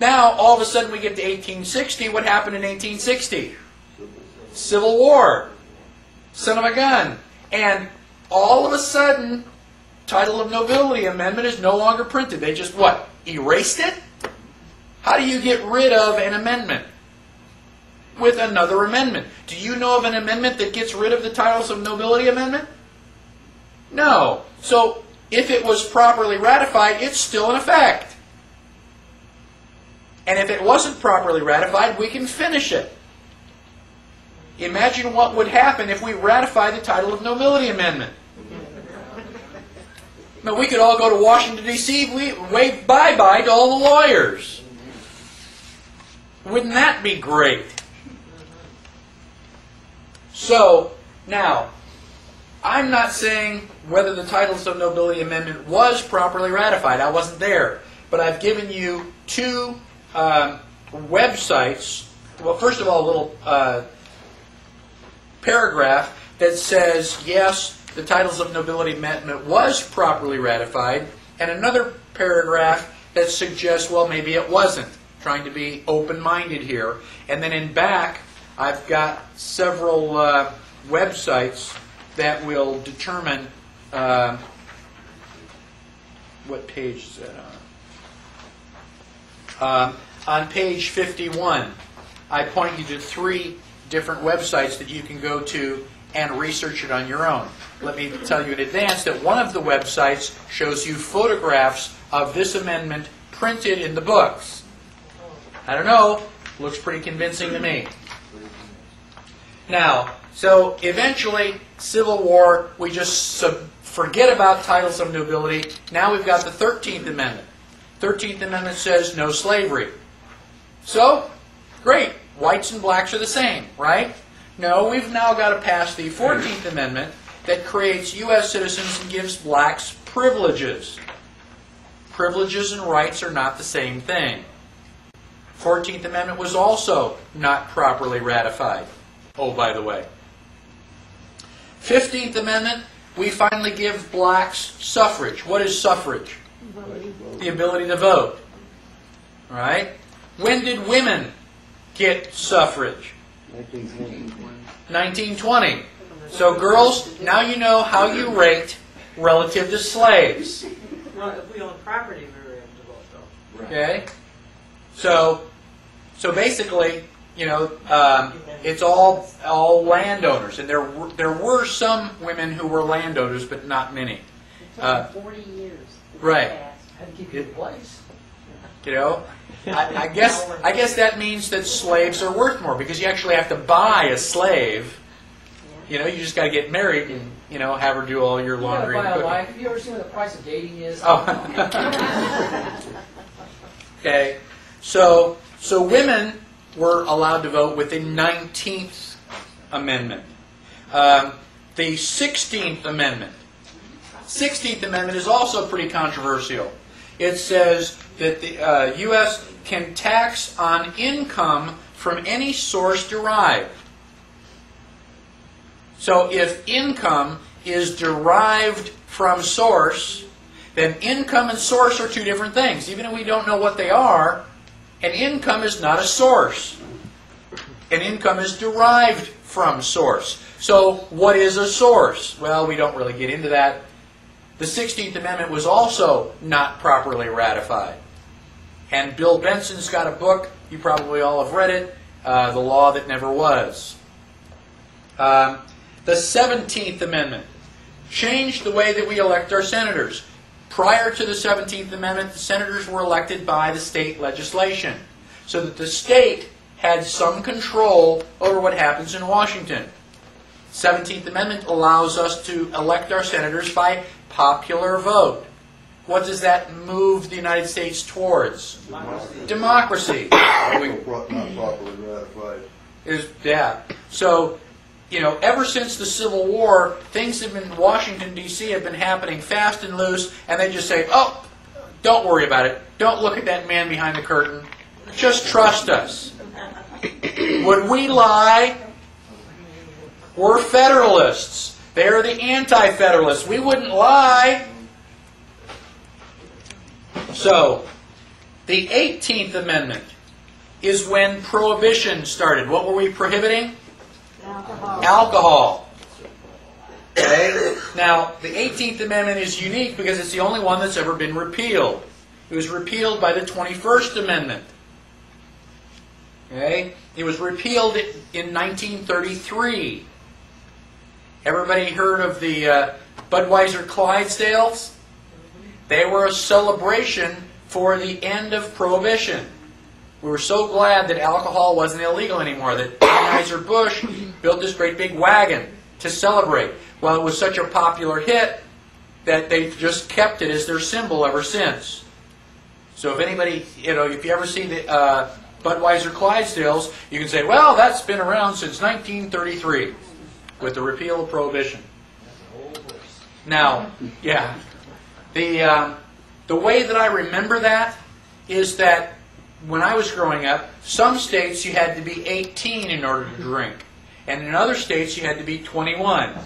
Now, all of a sudden we get to 1860. What happened in 1860? Civil War. Son of a gun. And all of a sudden, title of nobility amendment is no longer printed. They just, what, erased it? How do you get rid of an amendment? With another amendment. Do you know of an amendment that gets rid of the titles of nobility amendment? No. So, if it was properly ratified, it's still in effect. And if it wasn't properly ratified, we can finish it. Imagine what would happen if we ratify the title of nobility amendment. Now, we could all go to Washington, D.C., wave bye-bye to all the lawyers. Wouldn't that be great? So, now, I'm not saying whether the titles of nobility amendment was properly ratified. I wasn't there. But I've given you two websites. Well, first of all, a little paragraph that says, yes, the titles of nobility amendment was properly ratified, and another paragraph that suggests, well, maybe it wasn't. Trying to be open-minded here. And then in back, I've got several websites that will determine what page is that on? On page 51, I point you to 3 different websites that you can go to and research it on your own. Let me tell you in advance that one of the websites shows you photographs of this amendment printed in the books. I don't know, looks pretty convincing to me. Now, so eventually, Civil War, we just forget about titles of nobility. Now we've got the 13th Amendment. 13th Amendment says no slavery. So, great, whites and blacks are the same, right? No, we've now got to pass the 14th Amendment that creates U.S. citizens and gives blacks privileges. Privileges and rights are not the same thing. 14th Amendment was also not properly ratified. Oh, by the way. 15th Amendment, we finally give blacks suffrage. What is suffrage? The ability to vote. Right? When did women get suffrage? 1920. So girls, now you know how you rate relative to slaves. Well, if we own property, we were able to vote, though. Okay? So basically, you know, it's all landowners, and there were some women who were landowners, but not many. It took 40 years. Right. Had to keep your place. You know, I guess that means that slaves are worth more because you actually have to buy a slave. You know, you just got to get married and have her do all your laundry. You and buy a cooking. wife. Have you ever seen what the price of dating is? Oh. Okay, so women were allowed to vote with the 19th Amendment. The 16th Amendment. 16th Amendment is also pretty controversial. It says that the U.S. can tax on income from any source derived. So if income is derived from source, then income and source are two different things. Even if we don't know what they are, an income is not a source. An income is derived from source. So what is a source? Well, we don't really get into that. The 16th Amendment was also not properly ratified. And Bill Benson's got a book, you probably all have read it, The Law That Never Was. The 17th Amendment changed the way that we elect our senators. Prior to the 17th Amendment, the senators were elected by the state legislation, so that the state had some control over what happens in Washington. 17th Amendment allows us to elect our senators by popular vote. What does that move the United States towards? Democracy. Not properly ratified. Yeah. So, ever since the Civil War, things in Washington, D.C. have been happening fast and loose, and they just say, oh, don't worry about it. Don't look at that man behind the curtain. Just trust us. Would we lie? We're Federalists. They're the anti-Federalists. We wouldn't lie. So, The 18th Amendment is when Prohibition started. What were we prohibiting? Alcohol. Alcohol. Okay? Now, the 18th Amendment is unique because it's the only one that's ever been repealed. It was repealed by the 21st Amendment. Okay? It was repealed in 1933. Everybody heard of the Budweiser Clydesdales? They were a celebration for the end of Prohibition. We were so glad that alcohol wasn't illegal anymore, that Anheuser-Busch built this great big wagon to celebrate. Well, it was such a popular hit that they've just kept it as their symbol ever since. So if anybody, if you ever see the Budweiser Clydesdales, you can say, well, that's been around since 1933 with the repeal of Prohibition. Now, yeah, the way that I remember that is that when I was growing up, some states you had to be 18 in order to drink, and in other states you had to be 21.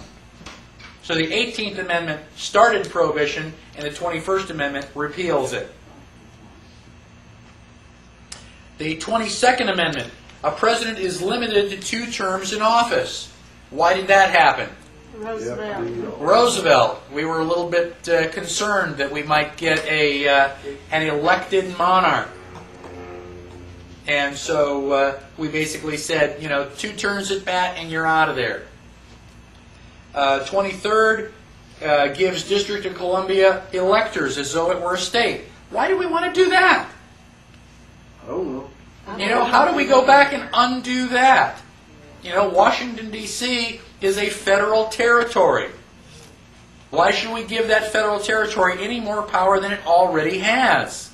So the 18th Amendment started Prohibition, and the 21st Amendment repeals it. The 22nd Amendment, a president is limited to 2 terms in office. Why did that happen? Roosevelt. We were a little bit concerned that we might get an elected monarch. And so we basically said, 2 turns at bat and you're out of there. 23rd gives District of Columbia electors as though it were a state. Why do we want to do that? I don't know. How do we go back and undo that? Washington, D.C. is a federal territory. Why should we give that federal territory any more power than it already has?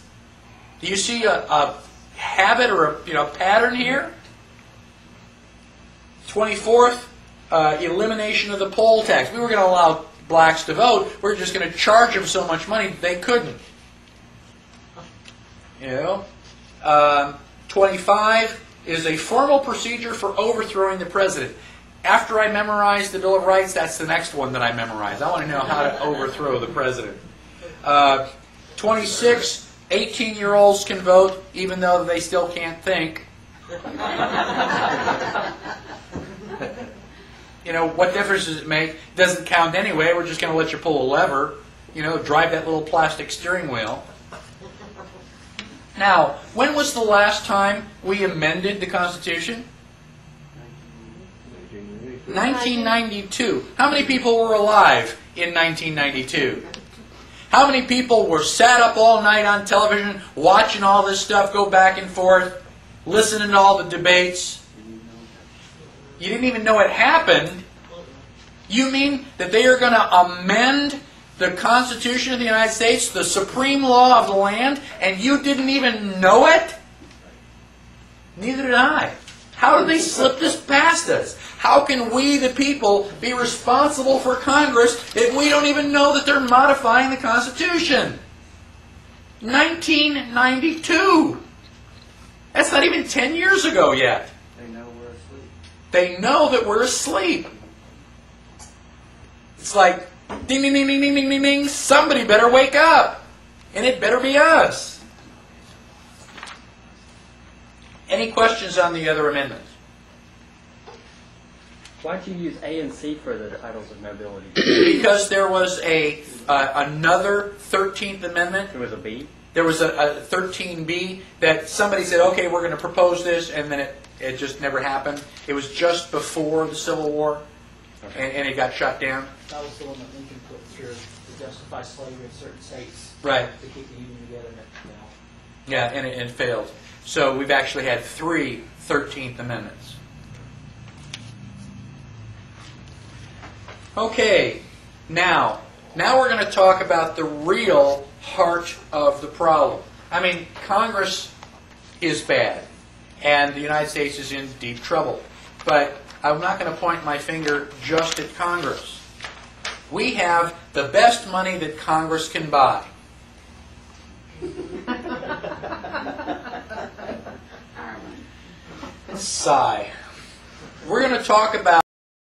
Do you see a habit or a pattern here? 24th, elimination of the poll tax. We were going to allow blacks to vote. We're just going to charge them so much money they couldn't. 25 is a formal procedure for overthrowing the president. After I memorize the Bill of Rights, that's the next one that I memorize. I want to know how to overthrow the president. 26, 18-year-olds can vote even though they still can't think. What difference does it make? It doesn't count anyway. We're just going to let you pull a lever. Drive that little plastic steering wheel. Now, when was the last time we amended the Constitution? 1992. How many people were alive in 1992? How many people were sat up all night on television watching all this stuff go back and forth, listening to all the debates? You didn't even know it happened. You mean that they are going to amend the Constitution of the United States, the supreme law of the land, and you didn't even know it? Neither did I. How did they slip this past us? How can we, the people, be responsible for Congress if we don't even know that they're modifying the Constitution? 1992. That's not even 10 years ago yet. They know we're asleep. They know that we're asleep. It's like, ding, ding, ding, ding, ding, ding, ding, ding. Somebody better wake up. And it better be us. Any questions on the other amendments? Why'd you use A and C for the titles of nobility? Because there was another 13th Amendment. There was a B? There was a 13B that somebody said, okay, we're going to propose this, and then it just never happened. It was just before the Civil War, Okay. and it got shut down. That was the one that Lincoln put through to justify slavery in certain states. Right. To keep the Union together. Yeah, and it failed. So we've actually had 3 13th Amendments. Okay, now we're going to talk about the real heart of the problem. I mean, Congress is bad, and the United States is in deep trouble. But I'm not going to point my finger just at Congress. We have the best money that Congress can buy. Sigh. We're going to talk about